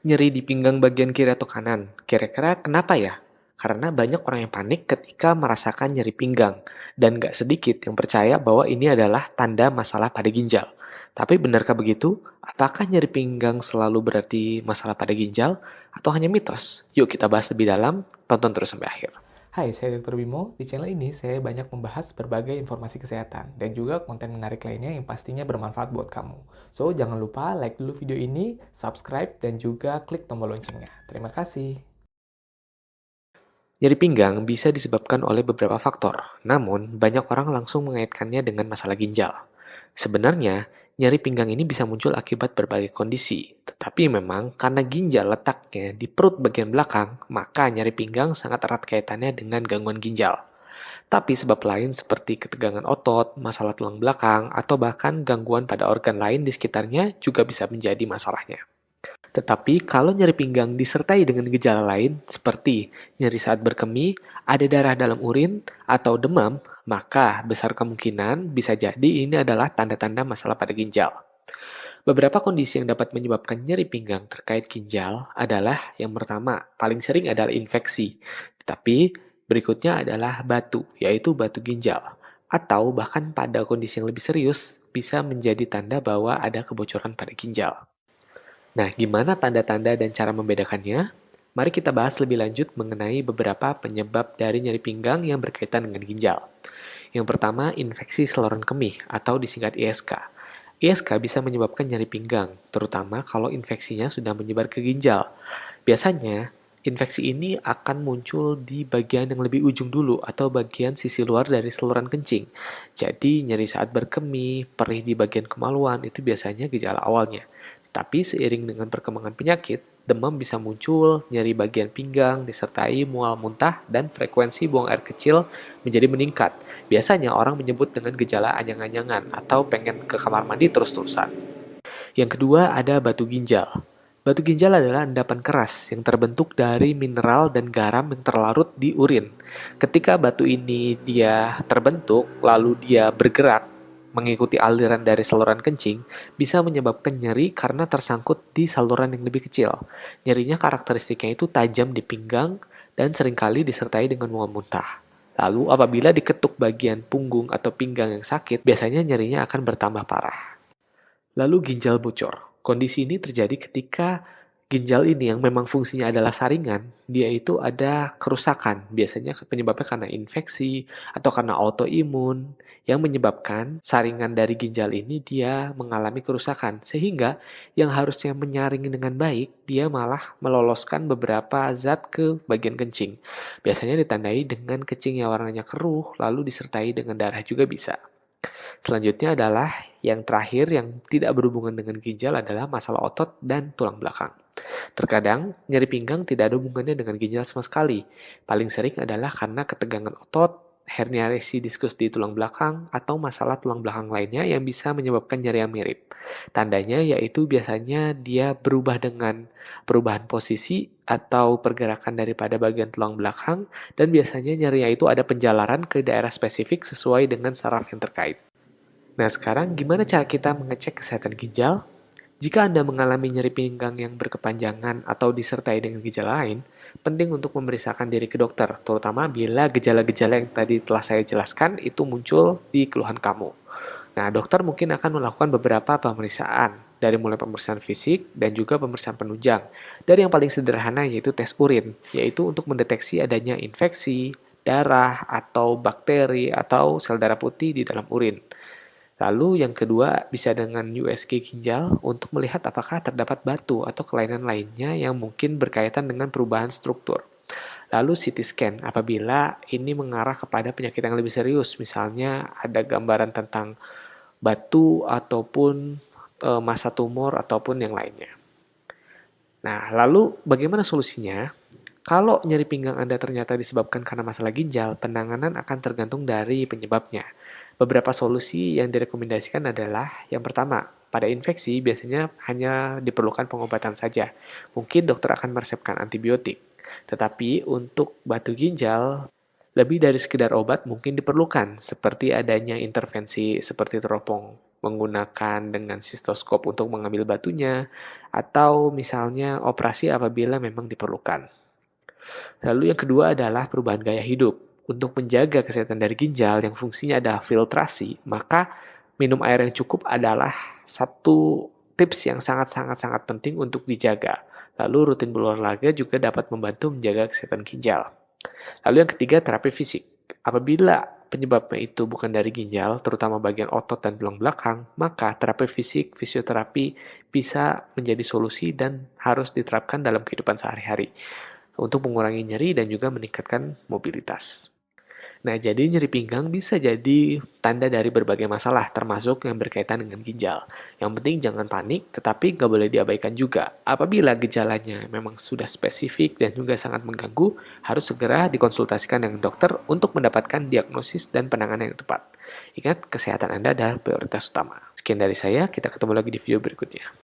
Nyeri di pinggang bagian kiri atau kanan. Kira-kira kenapa ya? Karena banyak orang yang panik ketika merasakan nyeri pinggang, dan gak sedikit yang percaya bahwa ini adalah tanda masalah pada ginjal. Tapi benarkah begitu? Apakah nyeri pinggang selalu berarti masalah pada ginjal, atau hanya mitos? Yuk kita bahas lebih dalam, tonton terus sampai akhir. Hai, saya Dr. Bimo. Di channel ini saya banyak membahas berbagai informasi kesehatan dan juga konten menarik lainnya yang pastinya bermanfaat buat kamu. So, jangan lupa like dulu video ini, subscribe, dan juga klik tombol loncengnya. Terima kasih. Nyeri pinggang bisa disebabkan oleh beberapa faktor, namun banyak orang langsung mengaitkannya dengan masalah ginjal. Sebenarnya, nyeri pinggang ini bisa muncul akibat berbagai kondisi, tetapi memang karena ginjal letaknya di perut bagian belakang, maka nyeri pinggang sangat erat kaitannya dengan gangguan ginjal. Tapi sebab lain seperti ketegangan otot, masalah tulang belakang, atau bahkan gangguan pada organ lain di sekitarnya juga bisa menjadi masalahnya. Tetapi kalau nyeri pinggang disertai dengan gejala lain seperti nyeri saat berkemih, ada darah dalam urin, atau demam, maka besar kemungkinan bisa jadi ini adalah tanda-tanda masalah pada ginjal. Beberapa kondisi yang dapat menyebabkan nyeri pinggang terkait ginjal adalah yang pertama, paling sering adalah infeksi. Tetapi berikutnya adalah batu, yaitu batu ginjal. Atau bahkan pada kondisi yang lebih serius, bisa menjadi tanda bahwa ada kebocoran pada ginjal. Nah, gimana tanda-tanda dan cara membedakannya? Mari kita bahas lebih lanjut mengenai beberapa penyebab dari nyeri pinggang yang berkaitan dengan ginjal. Yang pertama, infeksi saluran kemih atau disingkat ISK. ISK bisa menyebabkan nyeri pinggang, terutama kalau infeksinya sudah menyebar ke ginjal. Biasanya, infeksi ini akan muncul di bagian yang lebih ujung dulu atau bagian sisi luar dari saluran kencing. Jadi, nyeri saat berkemih, perih di bagian kemaluan itu biasanya gejala awalnya. Tapi seiring dengan perkembangan penyakit, demam bisa muncul, nyeri bagian pinggang, disertai mual muntah, dan frekuensi buang air kecil menjadi meningkat. Biasanya orang menyebut dengan gejala anyang-anyangan atau pengen ke kamar mandi terus-terusan. Yang kedua ada batu ginjal. Batu ginjal adalah endapan keras yang terbentuk dari mineral dan garam yang terlarut di urin. Ketika batu ini dia terbentuk, lalu dia bergerak mengikuti aliran dari saluran kencing, bisa menyebabkan nyeri karena tersangkut di saluran yang lebih kecil. Nyerinya karakteristiknya itu tajam di pinggang dan seringkali disertai dengan mual muntah. Lalu apabila diketuk bagian punggung atau pinggang yang sakit, biasanya nyerinya akan bertambah parah. Lalu ginjal bocor. Kondisi ini terjadi ketika ginjal ini yang memang fungsinya adalah saringan, dia itu ada kerusakan. Biasanya penyebabnya karena infeksi atau karena autoimun yang menyebabkan saringan dari ginjal ini dia mengalami kerusakan. Sehingga yang harusnya menyaring dengan baik, dia malah meloloskan beberapa zat ke bagian kencing. Biasanya ditandai dengan kencing yang warnanya keruh, lalu disertai dengan darah juga bisa. Selanjutnya adalah yang terakhir yang tidak berhubungan dengan ginjal adalah masalah otot dan tulang belakang. Terkadang, nyeri pinggang tidak ada hubungannya dengan ginjal sama sekali. Paling sering adalah karena ketegangan otot, hernia resi diskus di tulang belakang, atau masalah tulang belakang lainnya yang bisa menyebabkan nyeri yang mirip. Tandanya yaitu biasanya dia berubah dengan perubahan posisi atau pergerakan daripada bagian tulang belakang, dan biasanya nyerinya itu ada penjalaran ke daerah spesifik sesuai dengan saraf yang terkait. Nah, sekarang gimana cara kita mengecek kesehatan ginjal? Jika Anda mengalami nyeri pinggang yang berkepanjangan atau disertai dengan gejala lain, penting untuk memeriksakan diri ke dokter, terutama bila gejala-gejala yang tadi telah saya jelaskan itu muncul di keluhan kamu. Nah, dokter mungkin akan melakukan beberapa pemeriksaan, dari mulai pemeriksaan fisik dan juga pemeriksaan penunjang. Dari yang paling sederhana yaitu tes urin, yaitu untuk mendeteksi adanya infeksi, darah, atau bakteri, atau sel darah putih di dalam urin. Lalu yang kedua bisa dengan USG ginjal untuk melihat apakah terdapat batu atau kelainan lainnya yang mungkin berkaitan dengan perubahan struktur. Lalu CT scan apabila ini mengarah kepada penyakit yang lebih serius, misalnya ada gambaran tentang batu ataupun massa tumor ataupun yang lainnya. Nah, lalu bagaimana solusinya? Kalau nyeri pinggang Anda ternyata disebabkan karena masalah ginjal, penanganan akan tergantung dari penyebabnya. Beberapa solusi yang direkomendasikan adalah yang pertama, pada infeksi biasanya hanya diperlukan pengobatan saja. Mungkin dokter akan meresepkan antibiotik. Tetapi untuk batu ginjal, lebih dari sekedar obat mungkin diperlukan, seperti adanya intervensi seperti teropong menggunakan dengan sistoskop untuk mengambil batunya, atau misalnya operasi apabila memang diperlukan. Lalu yang kedua adalah perubahan gaya hidup. Untuk menjaga kesehatan dari ginjal yang fungsinya adalah filtrasi, maka minum air yang cukup adalah satu tips yang sangat-sangat penting untuk dijaga. Lalu rutin berolahraga juga dapat membantu menjaga kesehatan ginjal. Lalu yang ketiga, terapi fisik. Apabila penyebabnya itu bukan dari ginjal, terutama bagian otot dan tulang belakang, maka terapi fisik, fisioterapi bisa menjadi solusi dan harus diterapkan dalam kehidupan sehari-hari untuk mengurangi nyeri dan juga meningkatkan mobilitas. Nah, jadi nyeri pinggang bisa jadi tanda dari berbagai masalah, termasuk yang berkaitan dengan ginjal. Yang penting jangan panik, tetapi nggak boleh diabaikan juga. Apabila gejalanya memang sudah spesifik dan juga sangat mengganggu, harus segera dikonsultasikan dengan dokter untuk mendapatkan diagnosis dan penanganan yang tepat. Ingat, kesehatan Anda adalah prioritas utama. Sekian dari saya, kita ketemu lagi di video berikutnya.